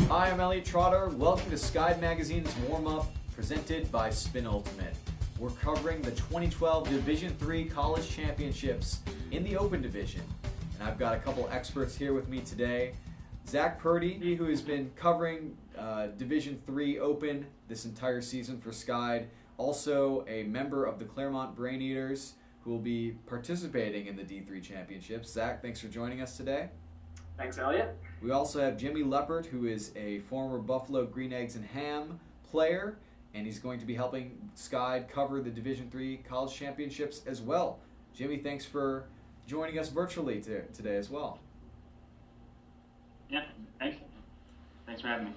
Hi, I'm Elliot Trotter. Welcome to Sky Magazine's warm-up presented by Spin Ultimate. We're covering the 2012 Division III College Championships in the Open Division. And I've got a couple experts here with me today. Zack Purdy, who has been covering Division III Open this entire season for Sky. Also a member of the Claremont Brain Eaters who will be participating in the D3 Championships. Zack, thanks for joining us today. Thanks, Elliot. We also have Jimmy Leppert, who is a former Buffalo Green Eggs and Ham player, and he's going to be helping Sky cover the Division III College Championships as well. Jimmy, thanks for joining us virtually today as well. Yeah, thanks. Thanks for having me.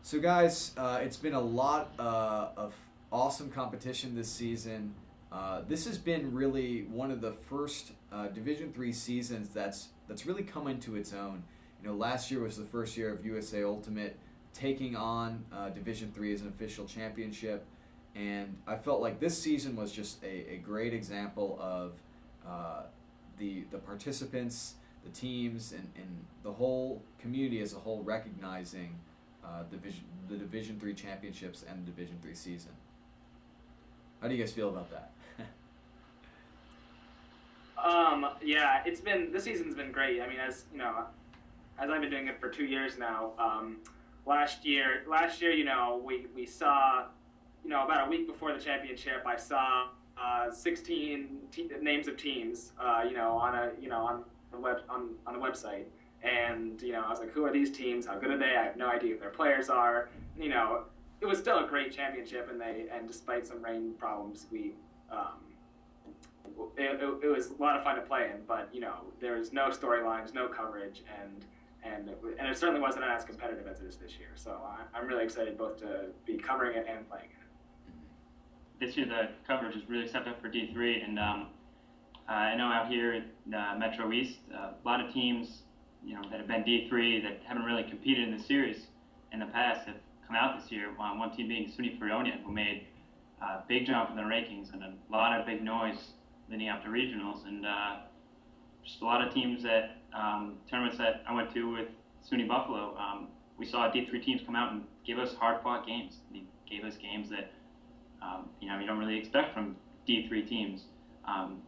So guys, it's been a lot of awesome competition this season. This has been really one of the first Division III seasons that's really come into its own. You know, last year was the first year of USA Ultimate taking on Division III as an official championship, and I felt like this season was just a great example of the participants, the teams, and the whole community as a whole recognizing the Division III championships and the Division III season. How do you guys feel about that? Yeah, this season's been great. I mean, as you know, as I've been doing it for 2 years now. Last year, you know, we saw, you know, about a week before the championship, I saw 16 names of teams, you know, on the website, and you know, I was like, who are these teams? How good are they? I have no idea who their players are. You know, it was still a great championship, and despite some rain problems, it was a lot of fun to play in, but you know, there was no storylines, no coverage, and it certainly wasn't as competitive as it is this year. So I'm really excited both to be covering it and playing it. This year the coverage has really stepped up for D3, and I know out here in Metro East, a lot of teams, you know, that have been D3 that haven't really competed in the series in the past have come out this year. One team being SUNY Fredonia, who made a big jump in the rankings and a lot of big noise leading up to regionals, and just a lot of teams that tournaments that I went to with SUNY Buffalo. We saw D3 teams come out and give us hard-fought games. They gave us games that you know, you don't really expect from D3 teams.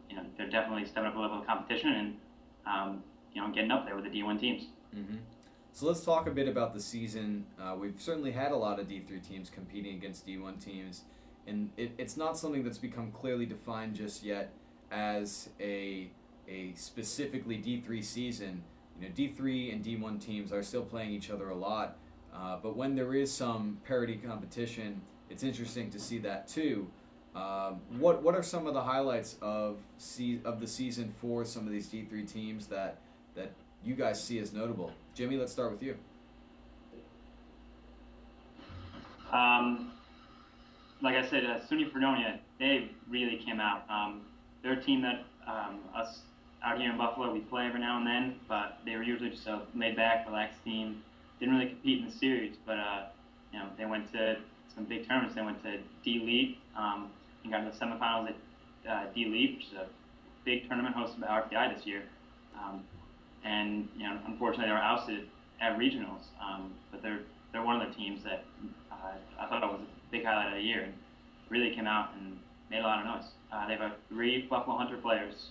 You know, they're definitely stepping up a level of competition and you know, getting up there with the D1 teams. Mm-hmm. So let's talk a bit about the season. We've certainly had a lot of D3 teams competing against D1 teams, and it's not something that's become clearly defined just yet as a specifically D3 season. You know, D3 and D1 teams are still playing each other a lot, but when there is some parity competition, it's interesting to see that too. What are some of the highlights of the season for some of these D3 teams that you guys see as notable? Jimmy, let's start with you. Like I said, SUNY Fredonia, they really came out. They're a team that us out here in Buffalo, we play every now and then, but they were usually just a laid-back, relaxed team. Didn't really compete in the series, but you know, they went to some big tournaments. They went to D-League and got to the semifinals at D-League, which is a big tournament hosted by RPI this year. And you know, unfortunately, they were ousted at regionals. But they're one of the teams that I thought was a big highlight of the year and really came out and made a lot of noise. They have 3 Buffalo Hunter players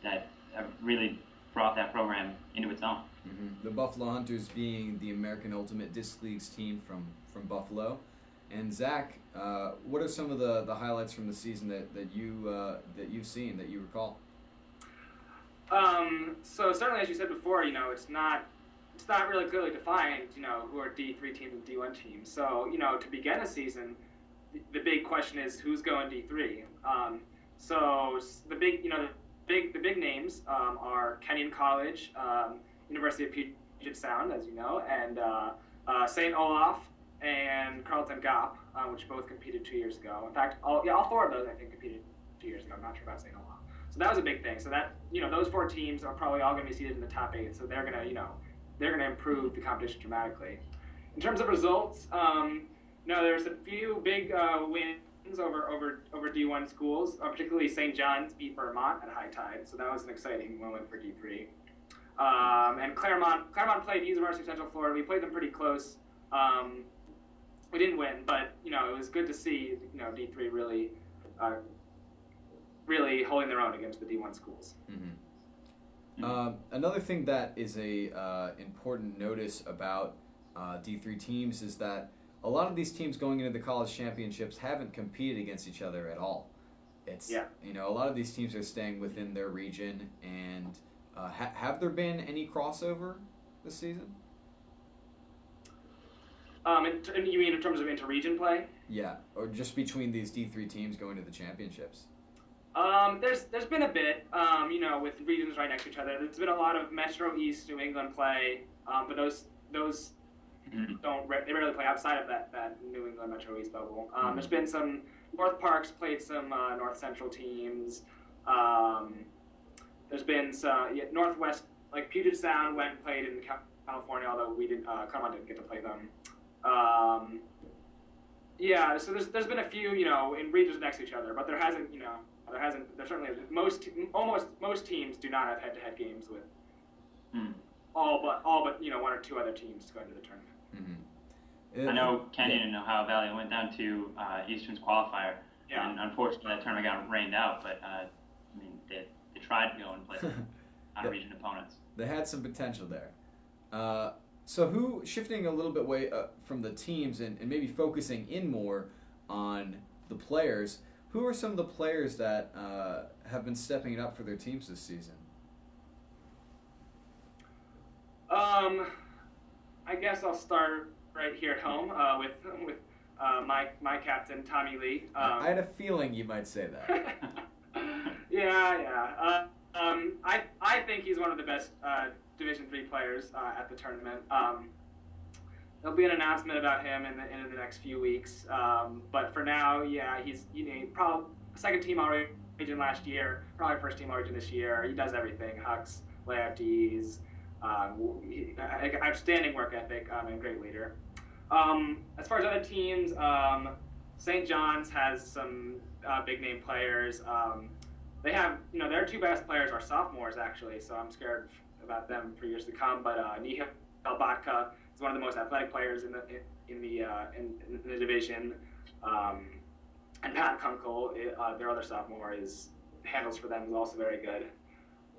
that have really brought that program into its own. Mm-hmm. The Buffalo Hunters being the American Ultimate Disc Leagues team from Buffalo. And Zack, what are some of the highlights from the season that you've seen, that you recall? So certainly, as you said before, you know, it's not really clearly defined, you know, who are D3 teams and D1 teams. So, you know, to begin a season, the big question is who's going D3. So the big names are Kenyon College, University of Puget Sound, as you know, and St. Olaf and Carleton Gap, which both competed 2 years ago. In fact, all 4 of those I think competed 2 years ago. I'm not sure about St. Olaf. So that was a big thing. So that, you know, those 4 teams are probably all going to be seated in the top 8. So they're going to, you know, improve the competition dramatically. In terms of results, no, there's a few big wins over D1 schools, particularly St. John's beat Vermont at high tide, so that was an exciting moment for D3. And Claremont played University of Central Florida. We played them pretty close. We didn't win, but it was good to see D3 really holding their own against the D1 schools. Another thing that is a important notice about D3 teams is that a lot of these teams going into the college championships haven't competed against each other at all. It's a lot of these teams are staying within their region, and have there been any crossover this season? You mean in terms of inter-region play? Yeah, or just between these D3 teams going to the championships. There's been a bit, with regions right next to each other. There's been a lot of Metro East New England play, but those they rarely play outside of that New England Metro East bubble. There's been some North Parks played some North Central teams. There's been some Northwest, like Puget Sound went and played in California, although we didn't. Claremont didn't get to play them. So there's been a few in regions next to each other, but there certainly most teams do not have head-to-head games with all but one or two other teams going to the tournament. I know Kenyon and Ohio Valley went down to Eastern's qualifier, and unfortunately that tournament got rained out. But they tried to go and play out-of-region opponents. They had some potential there. So shifting a little bit away from the teams and maybe focusing in more on the players, who are some of the players that have been stepping it up for their teams this season? I guess I'll start right here at home with my captain, Tommy Lee. I had a feeling you might say that. I think he's one of the best Division III players at the tournament. There'll be an announcement about him in the next few weeks. But for now, he's probably second team All-Region last year, probably first team All-Region this year. He does everything: hucks, layup Ds, outstanding work ethic, and great leader. As far as other teams, St. John's has some big name players. They have, their two best players are sophomores actually, so I'm scared about them for years to come. But Nihal Batka is one of the most athletic players in the division, and Pat Kunkel, their other sophomore, handles for them is also very good.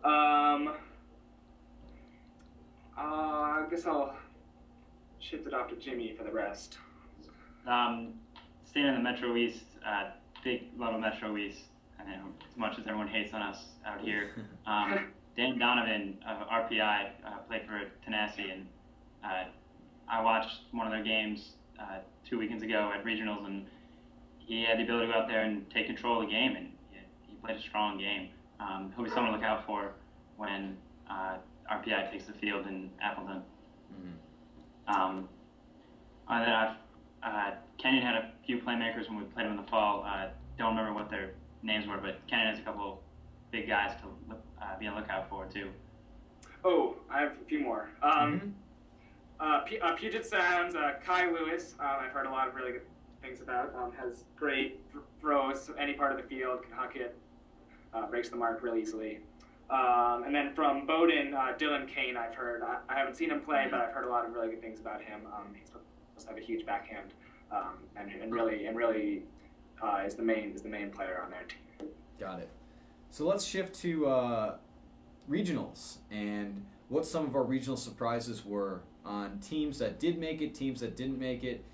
I guess I'll shift it off to Jimmy for the rest. Staying in the Metro East, big love of Metro East. I know, as much as everyone hates on us out here. Dan Donovan of RPI played for Tenacity, and I watched one of their games 2 weekends ago at regionals, and he had the ability to go out there and take control of the game, and he played a strong game. He'll be someone to look out for when RPI takes the field in Appleton. And then Kenyon had a few playmakers when we played them in the fall. Don't remember what their names were, but Kenyon has a couple big guys to be on the lookout for too. Oh, I have a few more. Puget Sound's Kai Lewis, I've heard a lot of really good things about. Has great throws, any part of the field, can huck it, breaks the mark really easily. And then from Bowdoin, Dylan Kane, I've heard. I haven't seen him play, but I've heard a lot of really good things about him. He's supposed to have a huge backhand, and really is the main player on their team. Got it. So let's shift to regionals and what some of our regional surprises were on teams that did make it, teams that didn't make it.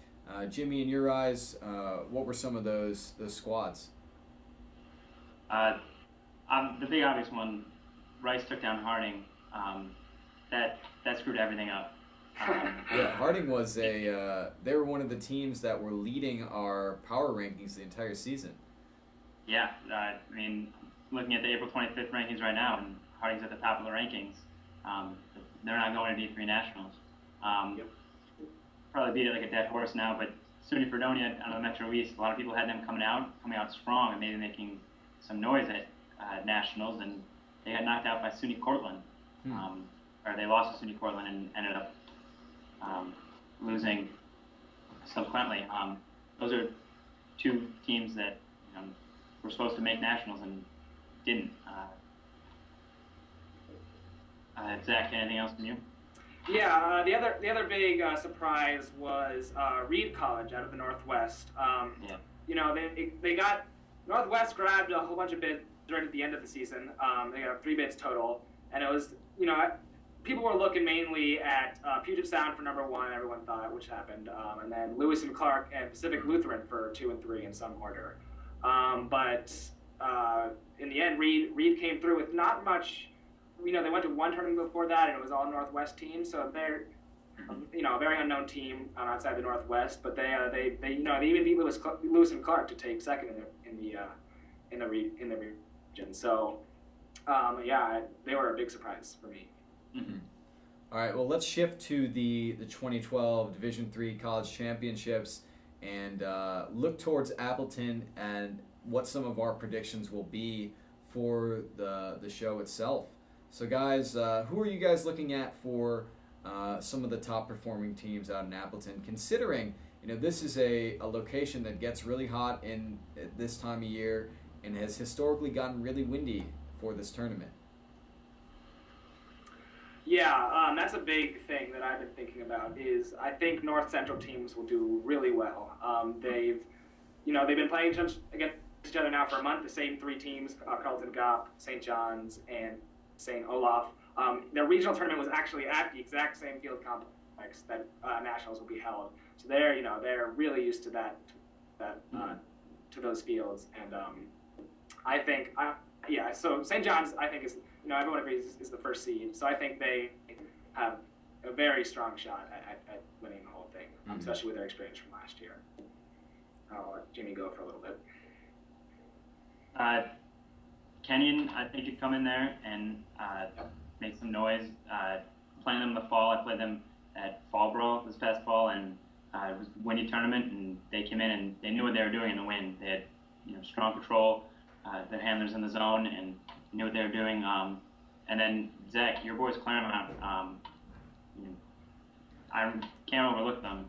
Jimmy, in your eyes, what were some of those squads? The big obvious one, Rice took down Harding. That screwed everything up. Harding was they were one of the teams that were leading our power rankings the entire season. Yeah, looking at the April 25th rankings right now, and Harding's at the top of the rankings. They're not going to D3 Nationals. Probably beat it like a dead horse now, but SUNY Fredonia out of the Metro East, a lot of people had them coming out strong and maybe making some noise at Nationals, and they got knocked out by SUNY Cortland. Or they lost to SUNY Cortland and ended up losing subsequently. Those are two teams that were supposed to make Nationals and didn't. Zach, anything else from you? Yeah, the other big surprise was Reed College out of the Northwest. Yeah. They got Northwest grabbed a whole bunch of bids right at the end of the season. They got 3 bids total, and it was people were looking mainly at Puget Sound for number 1. Everyone thought, which happened, and then Lewis and Clark and Pacific Lutheran for 2 and 3 in some order. But in the end, Reed came through with not much. They went to one tournament before that, and it was all Northwest teams. So they're, a very unknown team outside the Northwest. But they even beat Lewis and Clark to take second in the region. So, they were a big surprise for me. Mm-hmm. All right. Well, let's shift to the 2012 Division III College Championships and look towards Appleton and what some of our predictions will be for the show itself. So, guys, who are you guys looking at for some of the top performing teams out in Appleton? Considering this is a location that gets really hot at this time of year and has historically gotten really windy for this tournament. Yeah, that's a big thing that I've been thinking about. Is I think North Central teams will do really well. They've been playing against each other now for a month. The same 3 teams: Carleton Gop, St. John's, and St. Olaf. Their regional tournament was actually at the exact same field complex that nationals will be held. So they're really used to to those fields, and I think So St. John's, I think, is everyone agrees is the first seed. So I think they have a very strong shot at winning the whole thing, especially with their experience from last year. I'll let Jimmy go for a little bit. Kenyon, I think, could come in there and make some noise. Playing them in the fall, I played them at Fallborough this past fall, and it was a windy tournament, and they came in and they knew what they were doing in the wind. They had strong control, their handlers in the zone, and knew what they were doing. And then Zack, your boys Claremont, I can't overlook them.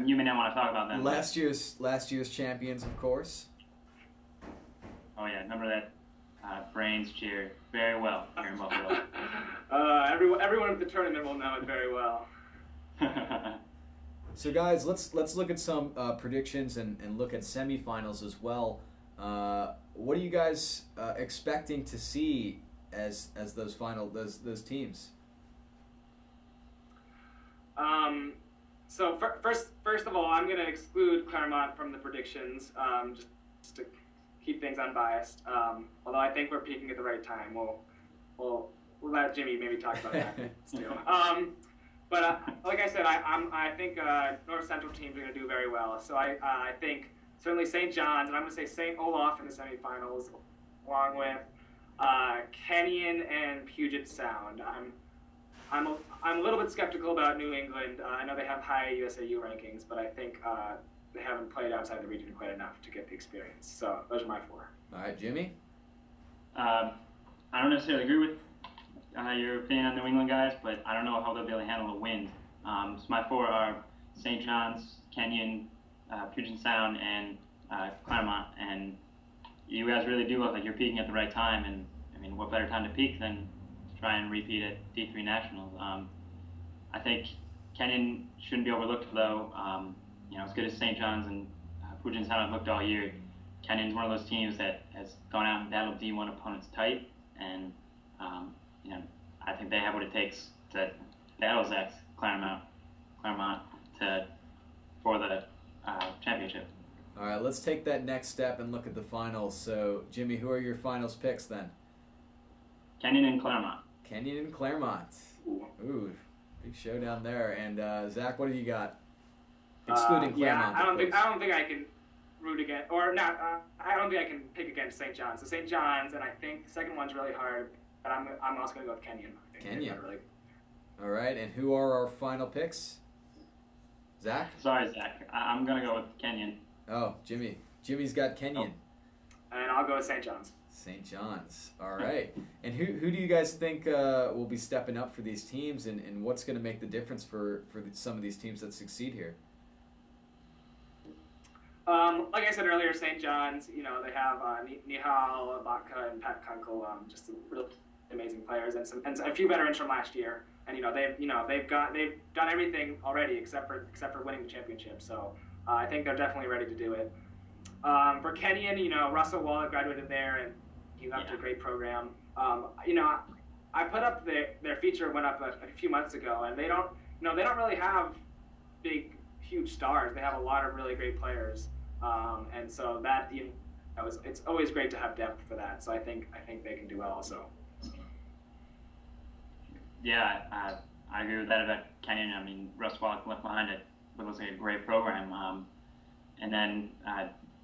You may not want to talk about them. Last year's champions, of course. Oh yeah, remember that Brains cheer very well here in Buffalo. Everyone at the tournament will know it very well. So guys, let's look at some predictions and look at semifinals as well. What are you guys expecting to see as those teams? So first of all, I'm going to exclude Claremont from the predictions, just to keep things unbiased. Although I think we're peaking at the right time. We'll let Jimmy maybe talk about that too. But like I said, I think North Central teams are going to do very well. So I think certainly St. John's, and I'm going to say St. Olaf in the semifinals, along with Kenyon and Puget Sound. I'm a little bit skeptical about New England. I know they have high USAU rankings, but I think they haven't played outside the region quite enough to get the experience. So those are my 4. All right, Jimmy? I don't necessarily agree with your opinion on New England guys, but I don't know how they'll be able to handle the wind. So my 4 are St. John's, Kenyon, Puget Sound, and Claremont. And you guys really do look like you're peaking at the right time. And I mean, what better time to peak than to try and repeat at D3 Nationals? I think Kenyon shouldn't be overlooked, though. As good as St. John's and Puget Sound have looked all year, Kenyon's one of those teams that has gone out and battled D1 opponents tight, and I think they have what it takes to battle Zack's Claremont for the championship. All right, let's take that next step and look at the finals. So, Jimmy, who are your finals picks then? Kenyon and Claremont. Kenyon and Claremont. Ooh, big showdown there. And Zack, what have you got? Excluding Claremont. I don't think I can root against, or not. I don't think I can pick against St. John's. So St. John's, and I think the second one's really hard. But I'm also going to go with Kenyon. Kenyon. All right, and who are our final picks? Zack? Sorry, Zack. I'm going to go with Kenyon. Oh, Jimmy. Jimmy's got Kenyon. Oh. And I'll go with St. John's. St. John's. All right. And who do you guys think will be stepping up for these teams, and what's going to make the difference for some of these teams that succeed here? Like I said earlier, St. John's, they have Nihal, Batka, and Pat Kunkel, just a amazing players and a few veterans from last year. And they've done everything already except for winning the championship. So I think they're definitely ready to do it. For Kenyon, Russell Waller graduated there, and he's up to a great program. I put up their feature went up a few months ago, and they don't really have big, huge stars. They have a lot of really great players, and so it's always great to have depth for that. So I think they can do well also. Yeah, I agree with that about Kenyon. I mean, Russ Waller left behind it, but looks like a great program. And then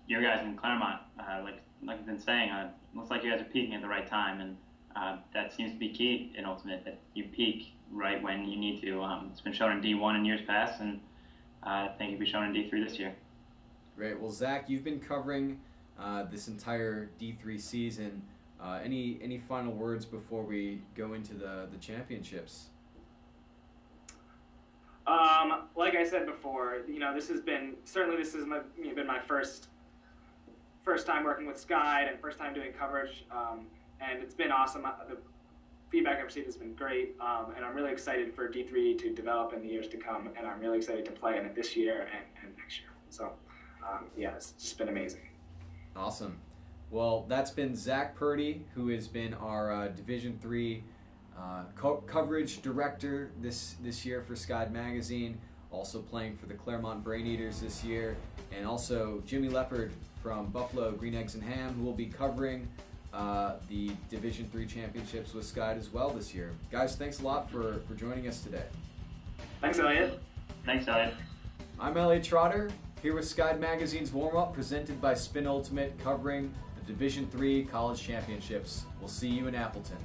your guys in Claremont, like I've been saying, looks like you guys are peaking at the right time, and that seems to be key in Ultimate, that you peak right when you need to. It's been shown in D1 in years past, and I think it'll be shown in D3 this year. Great. Well, Zach, you've been covering this entire D3 season. Any final words before we go into the championships? Like I said before, this has been my first time working with Sky and first time doing coverage, and it's been awesome. The feedback I've received has been great, and I'm really excited for D3 to develop in the years to come, and I'm really excited to play in it this year and next year. So, it's just been amazing. Awesome. Well, that's been Zack Purdy, who has been our Division III coverage director this year for Sky Magazine, also playing for the Claremont Brain Eaters this year, and also Jimmy Leppert from Buffalo Green Eggs and Ham, who will be covering the Division III championships with Sky as well this year. Guys, thanks a lot for joining us today. Thanks, Elliot. Thanks, Elliot. I'm Elliot Trotter, here with Sky Magazine's warm-up presented by Spin Ultimate, covering the Division III college championships. We'll see you in Appleton.